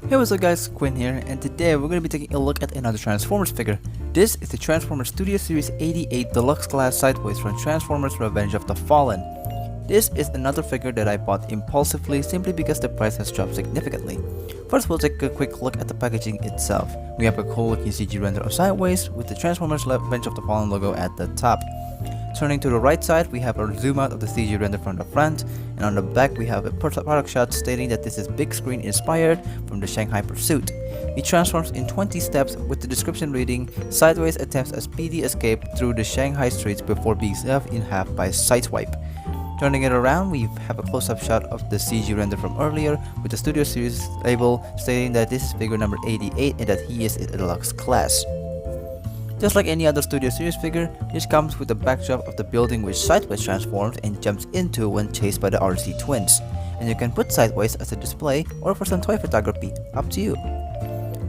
Hey, what's up guys, Quinn here, and today we're going to be taking a look at another Transformers figure. This is the Transformers Studio Series 88 Deluxe Class Sideways from Transformers Revenge of the Fallen. This is another figure that I bought impulsively simply because the price has dropped significantly. First, we'll take a quick look at the packaging itself. We have a cool looking CG render of Sideways with the Transformers Revenge of the Fallen logo at the top. Turning to the right side, we have a zoom out of the CG render from the front, and on the back we have a product shot stating that this is big screen inspired from the Shanghai Pursuit. He transforms in 20 steps with the description reading, "Sideways attempts a speedy escape through the Shanghai streets before being snapped in half by Sideswipe." Turning it around, we have a close-up shot of the CG render from earlier with the Studio Series label stating that this is figure number 88 and that he is in a deluxe class. Just like any other Studio Series figure, this comes with the backdrop of the building which Sideways transforms and jumps into when chased by the RC twins. And you can put Sideways as a display or for some toy photography, up to you.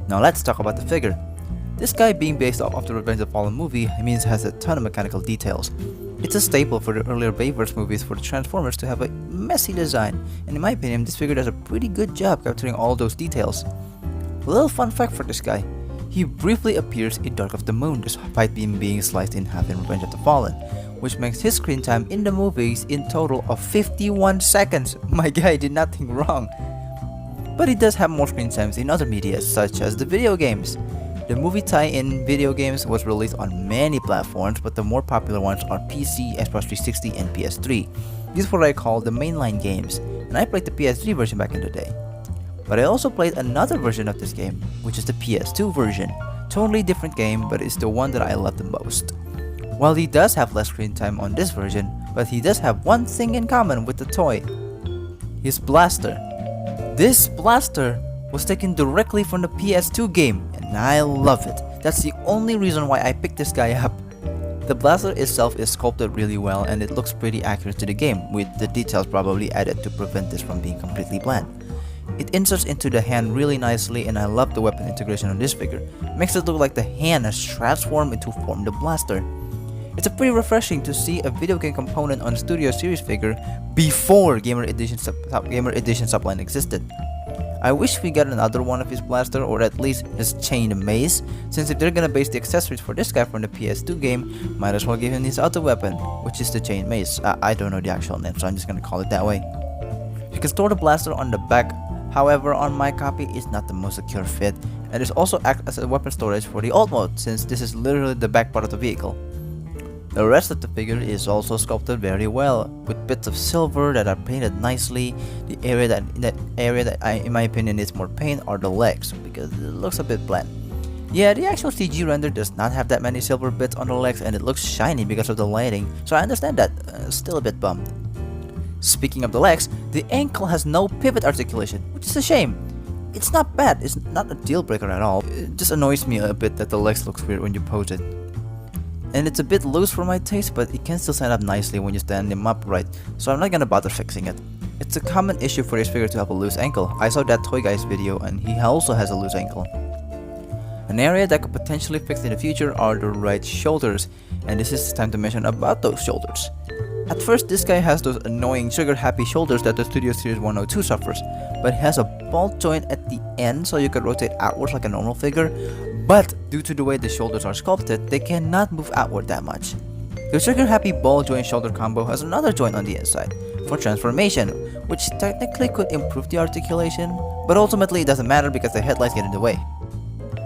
Now let's talk about the figure. This guy being based off of the Revenge of the Fallen movie means it has a ton of mechanical details. It's a staple for the earlier Bayverse movies for the Transformers to have a messy design, and in my opinion this figure does a pretty good job capturing all those details. A little fun fact for this guy. He briefly appears in Dark of the Moon despite being sliced in half in Revenge of the Fallen, which makes his screen time in the movies in total of 51 seconds. My guy did nothing wrong. But he does have more screen times in other media such as the video games. The movie tie-in video games was released on many platforms, but the more popular ones are PC, Xbox 360 and PS3. These are what I call the mainline games, and I played the PS3 version back in the day. But I also played another version of this game, which is the PS2 version. Totally different game, but it's the one that I love the most. While he does have less screen time on this version, but he does have one thing in common with the toy. His blaster. This blaster was taken directly from the PS2 game, and I love it. That's the only reason why I picked this guy up. The blaster itself is sculpted really well and it looks pretty accurate to the game, with the details probably added to prevent this from being completely bland. It inserts into the hand really nicely, and I love the weapon integration on this figure. Makes it look like the hand has transformed into form the blaster. It's pretty refreshing to see a video game component on a Studio Series figure before Gamer Edition subline existed. I wish we got another one of his blaster, or at least his chain mace, since if they're gonna base the accessories for this guy from the PS2 game, might as well give him his other weapon, which is the chain mace. I don't know the actual name, so I'm just gonna call it that way. You can store the blaster on the back. However, on my copy it's not the most secure fit, and it also acts as a weapon storage for the alt mode, since this is literally the back part of the vehicle. The rest of the figure is also sculpted very well, with bits of silver that are painted nicely. The area that in my opinion needs more paint are the legs, because it looks a bit bland. Yeah, the actual CG render does not have that many silver bits on the legs, and it looks shiny because of the lighting, so I understand that. Still a bit bummed. Speaking of the legs, the ankle has no pivot articulation, which is a shame. It's not bad, it's not a deal breaker at all. It just annoys me a bit that the legs looks weird when you pose it. And it's a bit loose for my taste, but it can still stand up nicely when you stand them upright, so I'm not gonna bother fixing it. It's a common issue for this figure to have a loose ankle. I saw that Toy Guy's video and he also has a loose ankle. An area that could potentially fix in the future are the right shoulders, and this is time to mention about those shoulders. At first, this guy has those annoying trigger-happy shoulders that the Studio Series 102 suffers, but he has a ball joint at the end so you can rotate outwards like a normal figure, but due to the way the shoulders are sculpted, they cannot move outward that much. The trigger-happy ball joint shoulder combo has another joint on the inside, for transformation, which technically could improve the articulation, but ultimately it doesn't matter because the headlights get in the way.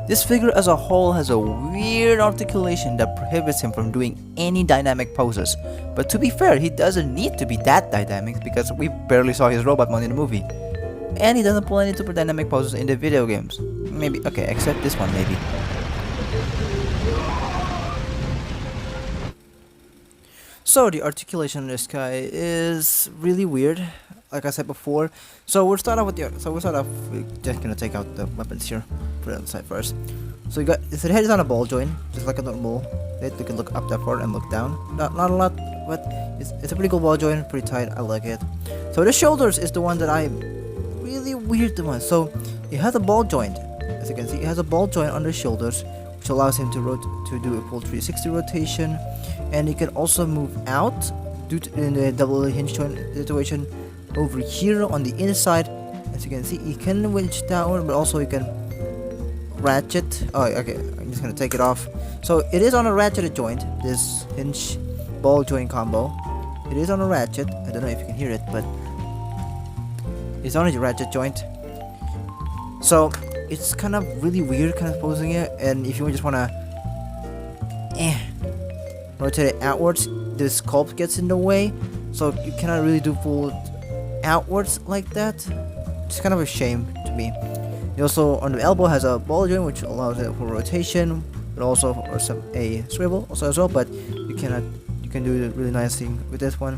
This figure as a whole has a weird articulation that prohibits him from doing any dynamic poses, but to be fair, he doesn't need to be that dynamic because we barely saw his robot mode in the movie. And he doesn't pull any super dynamic poses in the video games. Maybe, okay, except this one maybe. So the articulation of this guy is really weird, like I said before. So we're just gonna take out the weapons here, put it on the side first. So the head is on a ball joint, just like a normal head. You can look up that far and look down. Not a lot, but it's a pretty cool ball joint, pretty tight. I like it. So the shoulders is the one that I really weird one. So it has a ball joint, as you can see. It has a ball joint on the shoulders, which allows him to do a full 360 rotation, and he can also move out due to in the double hinge joint situation over here on the inside As you can see, you can winch downward, but also you can ratchet. Oh, okay. I'm just gonna take it off. So it is on a ratcheted joint. This hinge ball joint combo. It is on a ratchet. I don't know if you can hear it, but it's on a ratchet joint. So it's kind of really weird, kind of posing it. And if you just wanna rotate it outwards, the sculpt gets in the way, so you cannot really do full outwards like that. It's kind of a shame to me. It also on the elbow has a ball joint which allows it for rotation, but also for a swivel also as well. But you can do it really nicely with this one.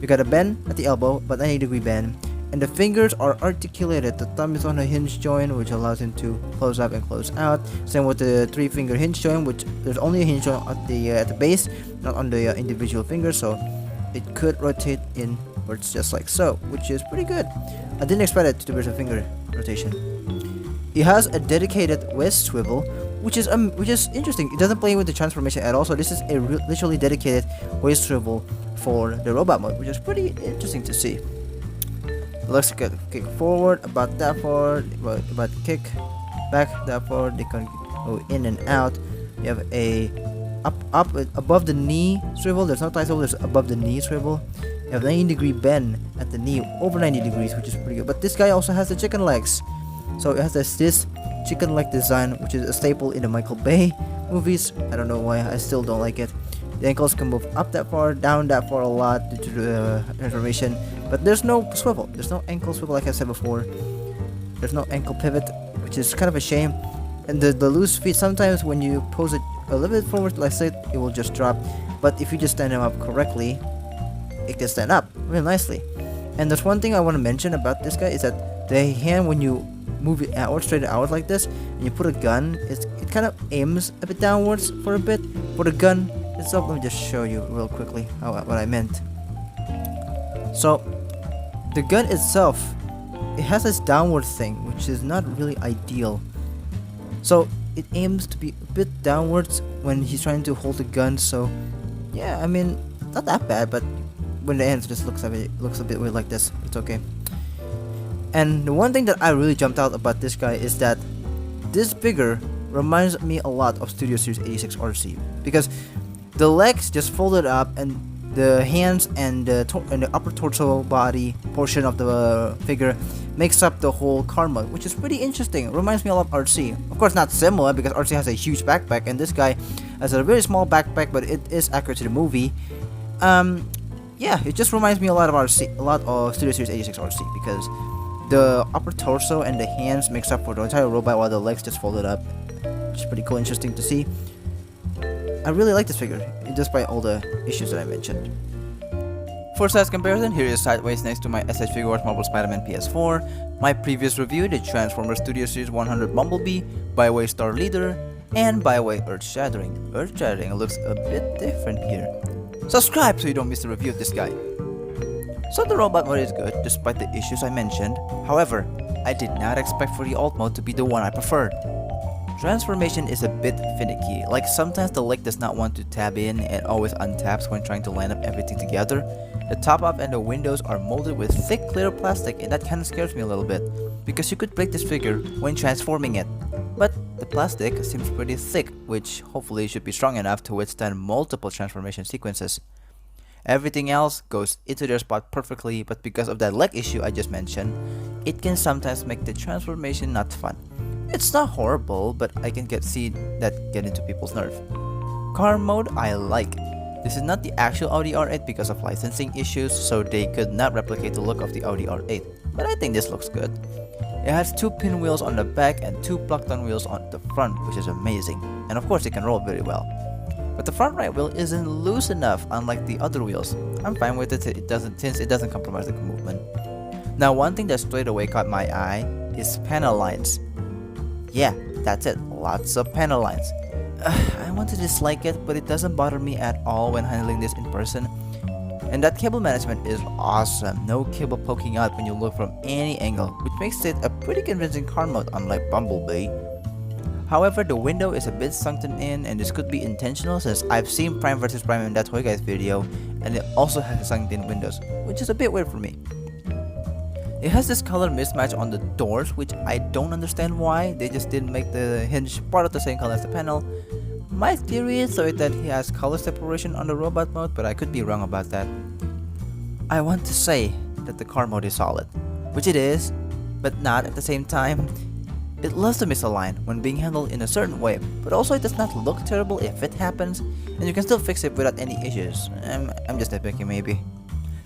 You got a bend at the elbow, but 90-degree bend, and the fingers are articulated. The thumb is on a hinge joint, which allows him to close up and close out. Same with the 3-finger hinge joint, which there's only a hinge joint at the base, not on the individual fingers, so it could rotate inwards just like so, which is pretty good. I didn't expect it to do a finger rotation. It has a dedicated waist swivel, which is interesting. It doesn't play with the transformation at all, so this is a literally dedicated waist swivel for the robot mode, which is pretty interesting to see. Let's kick forward about that far, about kick back that far. They can go in and out. You have a up above the knee swivel. There's no thigh swivel. There's above the knee swivel. You have 90-degree bend at the knee, over 90 degrees, which is pretty good. But this guy also has the chicken legs, so it has this chicken leg design, which is a staple in the Michael Bay movies. I don't know why. I still don't like it. The ankles can move up that far, down that far a lot due to the transformation, but there's no swivel. There's no ankle swivel like I said before. There's no ankle pivot, which is kind of a shame. And the loose feet, sometimes when you pose it a little bit forward like that, it will just drop. But if you just stand them up correctly, it can stand up really nicely. And there's one thing I want to mention about this guy is that the hand, when you move it outwards, straight outward like this, and you put a gun, it kind of aims a bit downwards for a bit. For the gun itself, let me just show you real quickly what I meant. So the gun itself, it has this downward thing, which is not really ideal. So it aims to be a bit downwards when he's trying to hold the gun. So yeah, I mean, not that bad, but when the ends just looks a bit weird like this, it's okay. And the one thing that I really jumped out about this guy is that this figure reminds me a lot of Studio Series 86 RC, because the legs just folded up, and the hands and the upper torso body portion of the figure makes up the whole car mode, which is pretty interesting. It reminds me a lot of RC. Of course, not similar, because RC has a huge backpack, and this guy has a very small backpack, but it is accurate to the movie. Yeah, it just reminds me a lot of RC, a lot of Studio Series 86 RC, because the upper torso and the hands makes up for the entire robot, while the legs just folded up, which is pretty cool, interesting to see. I really like this figure, despite all the issues that I mentioned. For size comparison, here is sideways next to my SH Figuarts Marvel Spider-Man PS4, my previous review, the Transformers Studio Series 100 Bumblebee, Byway Star Leader, and Byway Earth Shattering. Earth Shattering looks a bit different here. Subscribe so you don't miss the review of this guy. So the robot mode is good, despite the issues I mentioned. However, I did not expect for the alt mode to be the one I preferred. Transformation is a bit finicky, like sometimes the leg does not want to tab in and always untabs when trying to line up everything together. The top up and the windows are molded with thick clear plastic, and that kinda scares me a little bit, because you could break this figure when transforming it. But the plastic seems pretty thick, which hopefully should be strong enough to withstand multiple transformation sequences. Everything else goes into their spot perfectly, but because of that leg issue I just mentioned, it can sometimes make the transformation not fun. It's not horrible, but I can see that get into people's nerve. Car mode I like. This is not the actual Audi R8 because of licensing issues, so they could not replicate the look of the Audi R8, but I think this looks good. It has 2 pinwheels on the back and 2 plucked-on wheels on the front, which is amazing, and of course it can roll very well. But the front right wheel isn't loose enough, unlike the other wheels. I'm fine with it since it doesn't compromise the movement. Now, one thing that straight away caught my eye is panel lines. Yeah, that's it, lots of panel lines. I want to dislike it, but it doesn't bother me at all when handling this in person. And that cable management is awesome, no cable poking out when you look from any angle, which makes it a pretty convincing car mode unlike Bumblebee. However, the window is a bit sunken in, and this could be intentional since I've seen Prime vs Prime in that Toy Guys video, and it also has sunken in windows, which is a bit weird for me. It has this color mismatch on the doors, which I don't understand why. They just didn't make the hinge part of the same color as the panel. My theory is so that he has color separation on the robot mode, but I could be wrong about that. I want to say that the car mode is solid, which it is, but not at the same time. It loves to misalign when being handled in a certain way, but also it does not look terrible if it happens, and you can still fix it without any issues. I'm just nitpicking maybe.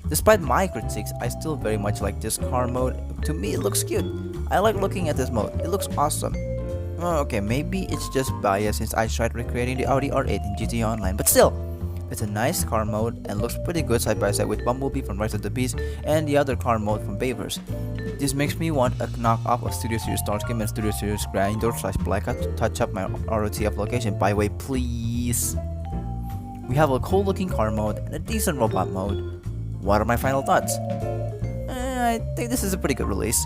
Despite my critiques, I still very much like this car mode. To me it looks cute. I like looking at this mode, it looks awesome. Okay, maybe it's just bias since I tried recreating the Audi R8 in GTA Online, but still, it's a nice car mode and looks pretty good side by side with Bumblebee from Rise of the Beast and the other car mode from Bayverse. This makes me want a knockoff of Studio Series Starscream and Studio Series Grindor / Blackout to touch up my ROTF location. By the way, please. We have a cool looking car mode and a decent robot mode. What are my final thoughts? I think this is a pretty good release.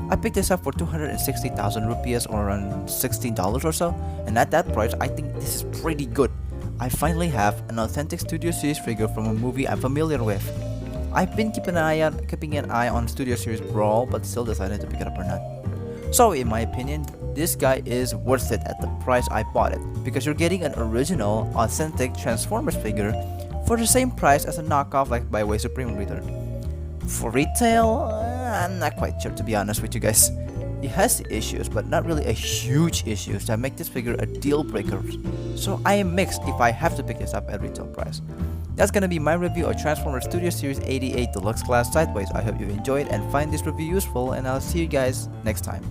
I picked this up for 260,000 rupees or around $16 or so, and at that price I think this is pretty good. I finally have an authentic Studio Series figure from a movie I'm familiar with. I've been keeping an eye on Studio Series Brawl, but still decided to pick it up or not. So in my opinion, this guy is worth it at the price I bought it, because you're getting an original, authentic Transformers figure for the same price as a knockoff like by Way Supreme Return. For retail, I'm not quite sure to be honest with you guys. It has issues, but not really a huge issues that make this figure a deal breaker. So I am mixed if I have to pick this up at retail price. That's gonna be my review of Transformers Studio Series 88 Deluxe Class Sideways. I hope you enjoyed and find this review useful, and I'll see you guys next time.